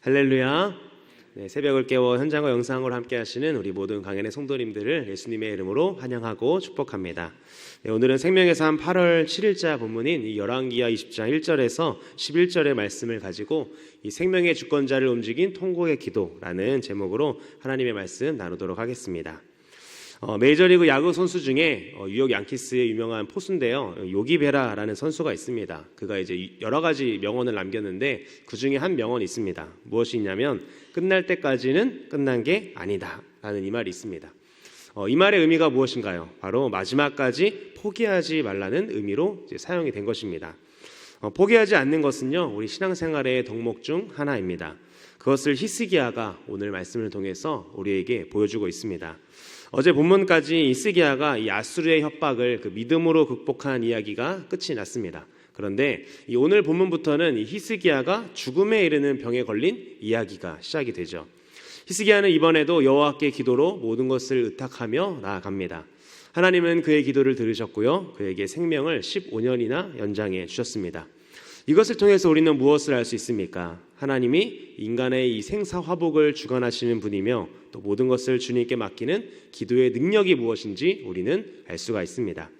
할렐루야. 네, 새벽을 깨워 현장과 영상으로 함께 하시는 우리 모든 강연의 성도님들을 예수님의 이름으로 환영하고 축복합니다. 네, 오늘은 생명의 삶 8월 7일자 본문인 이 열왕기하 20장 1절에서 11절의 말씀을 가지고 이 생명의 주권자를 움직인 통곡의 기도라는 제목으로 하나님의 말씀 나누도록 하겠습니다. 메이저리그 야구 선수 중에 뉴욕 양키스의 유명한 포수인데요, 요기 베라라는 선수가 있습니다. 그가 이제 여러 가지 명언을 남겼는데 그 중에 한 명언이 있습니다. 무엇이 있냐면 끝날 때까지는 끝난 게 아니다 라는 이 말이 있습니다. 이 말의 의미가 무엇인가요? 바로 마지막까지 포기하지 말라는 의미로 이제 사용이 된 것입니다. 포기하지 않는 것은요, 우리 신앙생활의 덕목 중 하나입니다. 그것을 히스기야가 오늘 말씀을 통해서 우리에게 보여주고 있습니다. 어제 본문까지 히스기야가 이 아수르의 협박을 믿음으로 극복한 이야기가 끝이 났습니다. 그런데 이 오늘 본문부터는 이 히스기야가 죽음에 이르는 병에 걸린 이야기가 시작이 되죠. 히스기야는 이번에도 여호와께 기도로 모든 것을 의탁하며 나아갑니다. 하나님은 그의 기도를 들으셨고요, 그에게 생명을 15년이나 연장해 주셨습니다. 이것을 통해서 우리는 무엇을 알 수 있습니까? 하나님이 인간의 이 생사화복을 주관하시는 분이며 또 모든 것을 주님께 맡기는 기도의 능력이 무엇인지 우리는 알 수가 있습니다.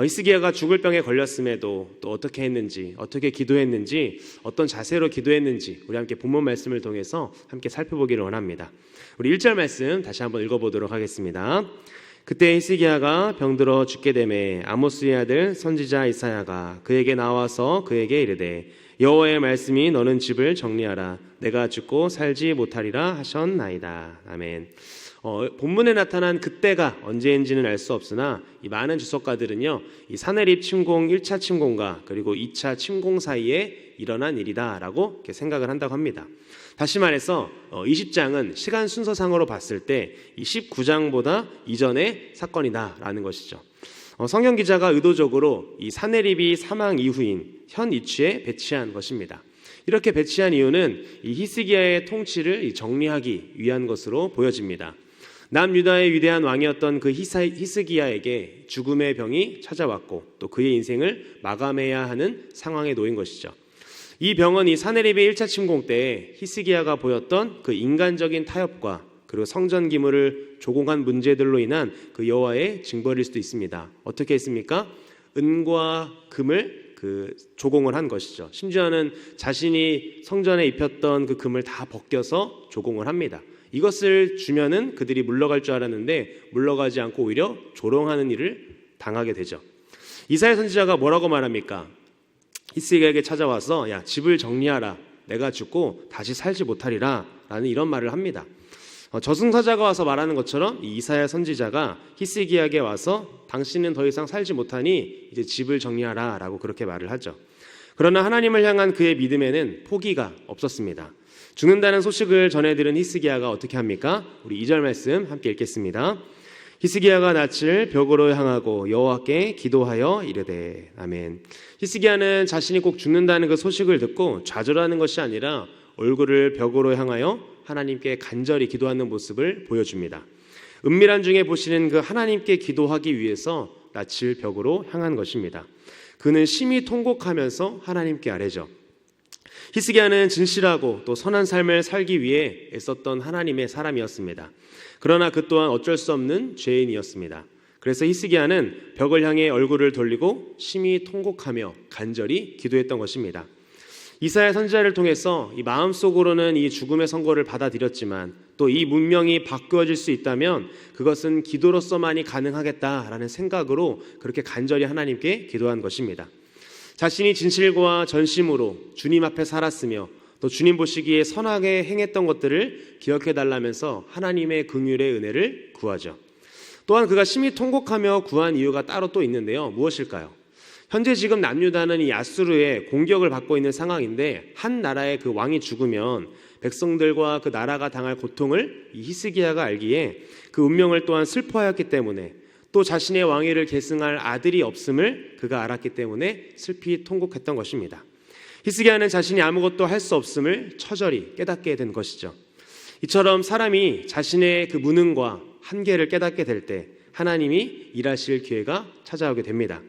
히스기야가 죽을 병에 걸렸음에도 또 어떻게 했는지, 어떻게 기도했는지, 어떤 자세로 기도했는지 우리 함께 본문 말씀을 통해서 함께 살펴보기를 원합니다. 우리 1절 말씀 다시 한번 읽어보도록 하겠습니다. 그때 히스기야가 병들어 죽게 되매 아모스의 아들 선지자 이사야가 그에게 나와서 그에게 이르되 여호와의 말씀이 너는 집을 정리하라 내가 죽고 살지 못하리라 하셨나이다. 아멘. 본문에 나타난 그때가 언제인지는 알 수 없으나 이 많은 주석가들은요, 이 사내립 침공 1차 침공과 그리고 2차 침공 사이에 일어난 일이다라고 이렇게 생각을 한다고 합니다. 다시 말해서 20장은 시간 순서상으로 봤을 때 이 19장보다 이전의 사건이다라는 것이죠. 성경 기자가 의도적으로 이 사내립이 사망 이후인 현 이치에 배치한 것입니다. 이렇게 배치한 이유는 이 히스기야의 통치를 정리하기 위한 것으로 보여집니다. 남유다의 위대한 왕이었던 그 히스기야에게 죽음의 병이 찾아왔고 또 그의 인생을 마감해야 하는 상황에 놓인 것이죠. 이 병은 이 사내립의 1차 침공 때 히스기야가 보였던 그 인간적인 타협과 그리고 성전 기물을 조공한 문제들로 인한 그 여호와의 징벌일 수도 있습니다. 어떻게 했습니까? 은과 금을 조공을 한 것이죠. 심지어는 자신이 성전에 입혔던 그 금을 다 벗겨서 조공을 합니다. 이것을 주면은 그들이 물러갈 줄 알았는데 물러가지 않고 오히려 조롱하는 일을 당하게 되죠. 이사야 선지자가 뭐라고 말합니까? 히스기야에게 찾아와서 야, 집을 정리하라 내가 죽고 다시 살지 못하리라 라는 이런 말을 합니다. 저승사자가 와서 말하는 것처럼 이 이사야 선지자가 히스기야에게 와서 당신은 더 이상 살지 못하니 이제 집을 정리하라 라고 그렇게 말을 하죠. 그러나 하나님을 향한 그의 믿음에는 포기가 없었습니다. 죽는다는 소식을 전해들은 히스기야가 어떻게 합니까? 우리 2절 말씀 함께 읽겠습니다. 히스기야가 낯을 벽으로 향하고 여호와께 기도하여 이르되. 아멘. 히스기야는 자신이 꼭 죽는다는 그 소식을 듣고 좌절하는 것이 아니라 얼굴을 벽으로 향하여 하나님께 간절히 기도하는 모습을 보여줍니다. 은밀한 중에 보시는 그 하나님께 기도하기 위해서 낯을 벽으로 향한 것입니다. 그는 심히 통곡하면서 하나님께 아뢰죠. 히스기야는 진실하고 또 선한 삶을 살기 위해 애썼던 하나님의 사람이었습니다. 그러나 그 또한 어쩔 수 없는 죄인이었습니다. 그래서 히스기야는 벽을 향해 얼굴을 돌리고 심히 통곡하며 간절히 기도했던 것입니다. 이사야 선지자를 통해서 이 마음속으로는 이 죽음의 선고를 받아들였지만 또 이 문명이 바뀌어질 수 있다면 그것은 기도로서만이 가능하겠다라는 생각으로 그렇게 간절히 하나님께 기도한 것입니다. 자신이 진실과 전심으로 주님 앞에 살았으며 또 주님 보시기에 선하게 행했던 것들을 기억해달라면서 하나님의 긍휼의 은혜를 구하죠. 또한 그가 심히 통곡하며 구한 이유가 따로 또 있는데요. 무엇일까요? 현재 지금 남유다는 이 아수르의 공격을 받고 있는 상황인데 한 나라의 그 왕이 죽으면 백성들과 그 나라가 당할 고통을 이 히스기야가 알기에 그 운명을 또한 슬퍼하였기 때문에 또 자신의 왕위를 계승할 아들이 없음을 그가 알았기 때문에 슬피 통곡했던 것입니다. 히스기야는 자신이 아무것도 할 수 없음을 처절히 깨닫게 된 것이죠. 이처럼 사람이 자신의 그 무능과 한계를 깨닫게 될 때 하나님이 일하실 기회가 찾아오게 됩니다.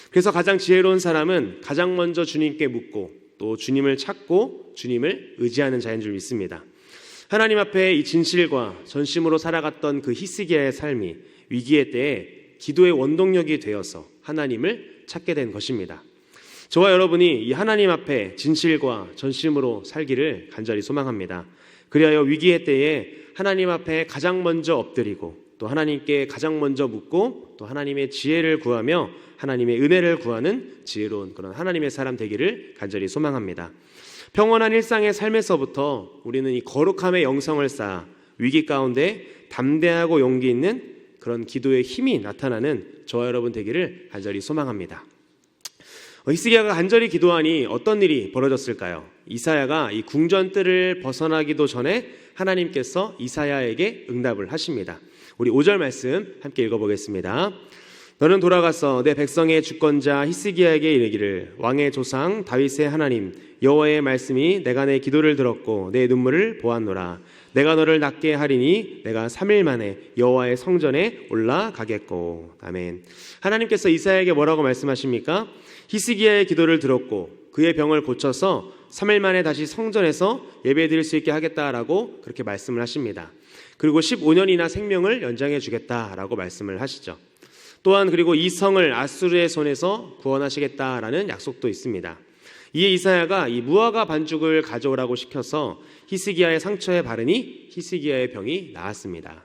그래서 가장 지혜로운 사람은 가장 먼저 주님께 묻고 또 주님을 찾고 주님을 의지하는 자인 줄 믿습니다. 하나님 앞에 이 진실과 전심으로 살아갔던 그 히스기야의 삶이 위기의 때에 기도의 원동력이 되어서 하나님을 찾게 된 것입니다. 저와 여러분이 이 하나님 앞에 진실과 전심으로 살기를 간절히 소망합니다. 그리하여 위기의 때에 하나님 앞에 가장 먼저 엎드리고 또 하나님께 가장 먼저 묻고 또 하나님의 지혜를 구하며 하나님의 은혜를 구하는 지혜로운 그런 하나님의 사람 되기를 간절히 소망합니다. 평온한 일상의 삶에서부터 우리는 이 거룩함의 영성을 쌓아 위기 가운데 담대하고 용기 있는 그런 기도의 힘이 나타나는 저와 여러분 되기를 간절히 소망합니다. 히스기야가 간절히 기도하니 어떤 일이 벌어졌을까요? 이사야가 이 궁전뜰을 벗어나기도 전에 하나님께서 이사야에게 응답을 하십니다. 우리 5절 말씀 함께 읽어보겠습니다. 너는 돌아가서 내 백성의 주권자 히스기야에게 이르기를 왕의 조상 다윗의 하나님 여호와의 말씀이 내가 내 기도를 들었고 내 눈물을 보았노라. 내가 너를 낫게 하리니 내가 3일 만에 여호와의 성전에 올라가겠고. 아멘. 하나님께서 이사야에게 뭐라고 말씀하십니까? 히스기야의 기도를 들었고 그의 병을 고쳐서 3일 만에 다시 성전에서 예배드릴 수 있게 하겠다라고 그렇게 말씀을 하십니다. 그리고 15년이나 생명을 연장해 주겠다라고 말씀을 하시죠. 또한 그리고 이 성을 아수르의 손에서 구원하시겠다라는 약속도 있습니다. 이에 이사야가 이 무화과 반죽을 가져오라고 시켜서 히스기야의 상처에 바르니 히스기야의 병이 나았습니다.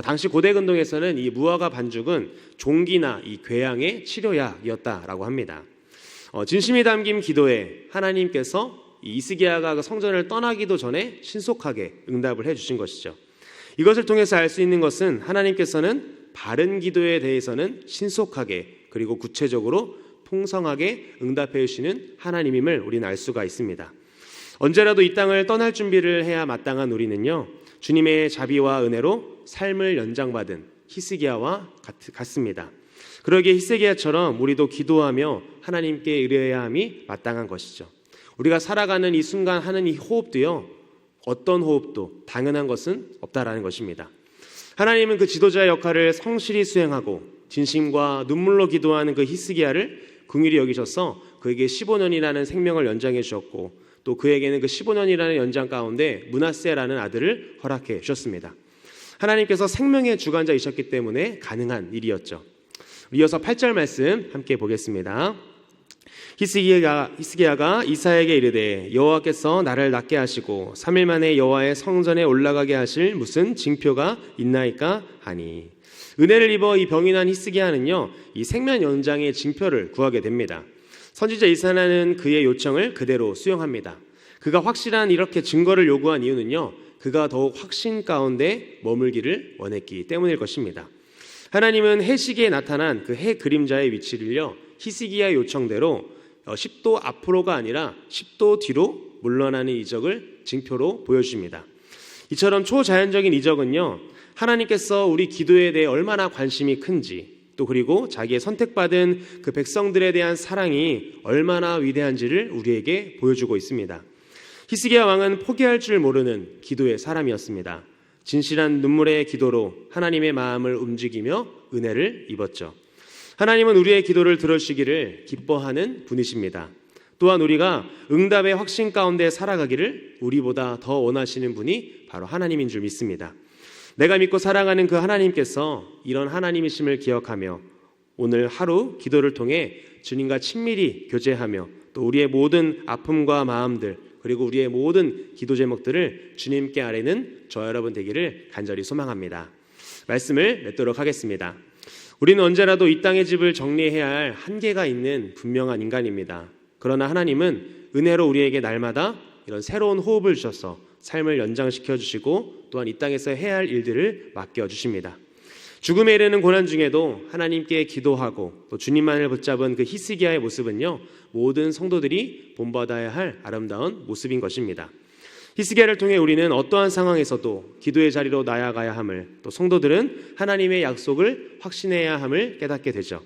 당시 고대 근동에서는 이 무화과 반죽은 종기나 이 궤양의 치료약이었다라고 합니다. 진심이 담긴 기도에 하나님께서 이 히스기야가 성전을 떠나기도 전에 신속하게 응답을 해주신 것이죠. 이것을 통해서 알 수 있는 것은 하나님께서는 바른 기도에 대해서는 신속하게 그리고 구체적으로 풍성하게 응답해 주시는 하나님임을 우리는 알 수가 있습니다. 언제라도 이 땅을 떠날 준비를 해야 마땅한 우리는요, 주님의 자비와 은혜로 삶을 연장받은 히스기야와 같습니다. 그러기에 히스기야처럼 우리도 기도하며 하나님께 의뢰해야 함이 마땅한 것이죠. 우리가 살아가는 이 순간 하는 이 호흡도요, 어떤 호흡도 당연한 것은 없다라는 것입니다. 하나님은 그 지도자의 역할을 성실히 수행하고 진심과 눈물로 기도하는 그 히스기야를 긍휼히 여기셔서 그에게 15년이라는 생명을 연장해 주셨고 또 그에게는 그 15년이라는 연장 가운데 므낫세라는 아들을 허락해 주셨습니다. 하나님께서 생명의 주관자이셨기 때문에 가능한 일이었죠. 이어서 8절 말씀 함께 보겠습니다. 히스기야가 이사야에게 이르되 여호와께서 나를 낫게 하시고 3일 만에 여호와의 성전에 올라가게 하실 무슨 징표가 있나이까 하니. 은혜를 입어 이 병이 난 히스기야는요, 이 생명 연장의 징표를 구하게 됩니다. 선지자 이사야는 그의 요청을 그대로 수용합니다. 그가 확실한 이렇게 증거를 요구한 이유는요, 그가 더욱 확신 가운데 머물기를 원했기 때문일 것입니다. 하나님은 해시계에 나타난 그 해 그림자의 위치를요, 히스기야 요청대로 10도 앞으로가 아니라 10도 뒤로 물러나는 이적을 징표로 보여줍니다. 이처럼 초자연적인 이적은요, 하나님께서 우리 기도에 대해 얼마나 관심이 큰지, 또 그리고 자기의 선택받은 그 백성들에 대한 사랑이 얼마나 위대한지를 우리에게 보여주고 있습니다. 히스기야 왕은 포기할 줄 모르는 기도의 사람이었습니다. 진실한 눈물의 기도로 하나님의 마음을 움직이며 은혜를 입었죠. 하나님은 우리의 기도를 들어주시기를 기뻐하는 분이십니다. 또한 우리가 응답의 확신 가운데 살아가기를 우리보다 더 원하시는 분이 바로 하나님인 줄 믿습니다. 내가 믿고 사랑하는 그 하나님께서 이런 하나님이심을 기억하며 오늘 하루 기도를 통해 주님과 친밀히 교제하며 또 우리의 모든 아픔과 마음들 그리고 우리의 모든 기도 제목들을 주님께 아뢰는 저와 여러분 되기를 간절히 소망합니다. 말씀을 맺도록 하겠습니다. 우리는 언제라도 이 땅의 집을 정리해야 할 한계가 있는 분명한 인간입니다. 그러나 하나님은 은혜로 우리에게 날마다 이런 새로운 호흡을 주셔서 삶을 연장시켜 주시고 또한 이 땅에서 해야 할 일들을 맡겨주십니다. 죽음에 이르는 고난 중에도 하나님께 기도하고 또 주님만을 붙잡은 그 히스기야의 모습은요, 모든 성도들이 본받아야 할 아름다운 모습인 것입니다. 히스기야를 통해 우리는 어떠한 상황에서도 기도의 자리로 나아가야 함을, 또 성도들은 하나님의 약속을 확신해야 함을 깨닫게 되죠.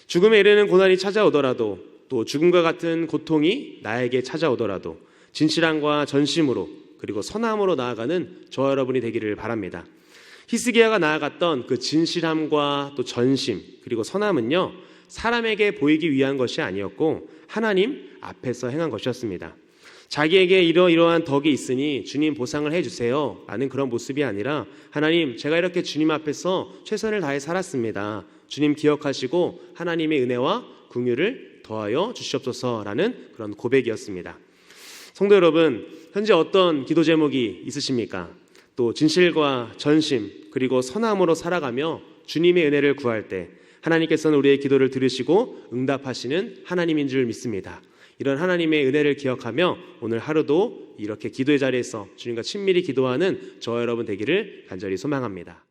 죽음에 이르는 고난이 찾아오더라도 또 죽음과 같은 고통이 나에게 찾아오더라도 진실함과 전심으로 그리고 선함으로 나아가는 저와 여러분이 되기를 바랍니다. 히스기야가 나아갔던 그 진실함과 또 전심 그리고 선함은요, 사람에게 보이기 위한 것이 아니었고 하나님 앞에서 행한 것이었습니다. 자기에게 이러이러한 덕이 있으니 주님 보상을 해주세요 라는 그런 모습이 아니라, 하나님 제가 이렇게 주님 앞에서 최선을 다해 살았습니다. 주님 기억하시고 하나님의 은혜와 긍휼을 더하여 주시옵소서라는 그런 고백이었습니다. 성도 여러분, 현재 어떤 기도 제목이 있으십니까? 또 진실과 전심 그리고 선함으로 살아가며 주님의 은혜를 구할 때 하나님께서는 우리의 기도를 들으시고 응답하시는 하나님인 줄 믿습니다. 이런 하나님의 은혜를 기억하며 오늘 하루도 이렇게 기도의 자리에서 주님과 친밀히 기도하는 저와 여러분 되기를 간절히 소망합니다.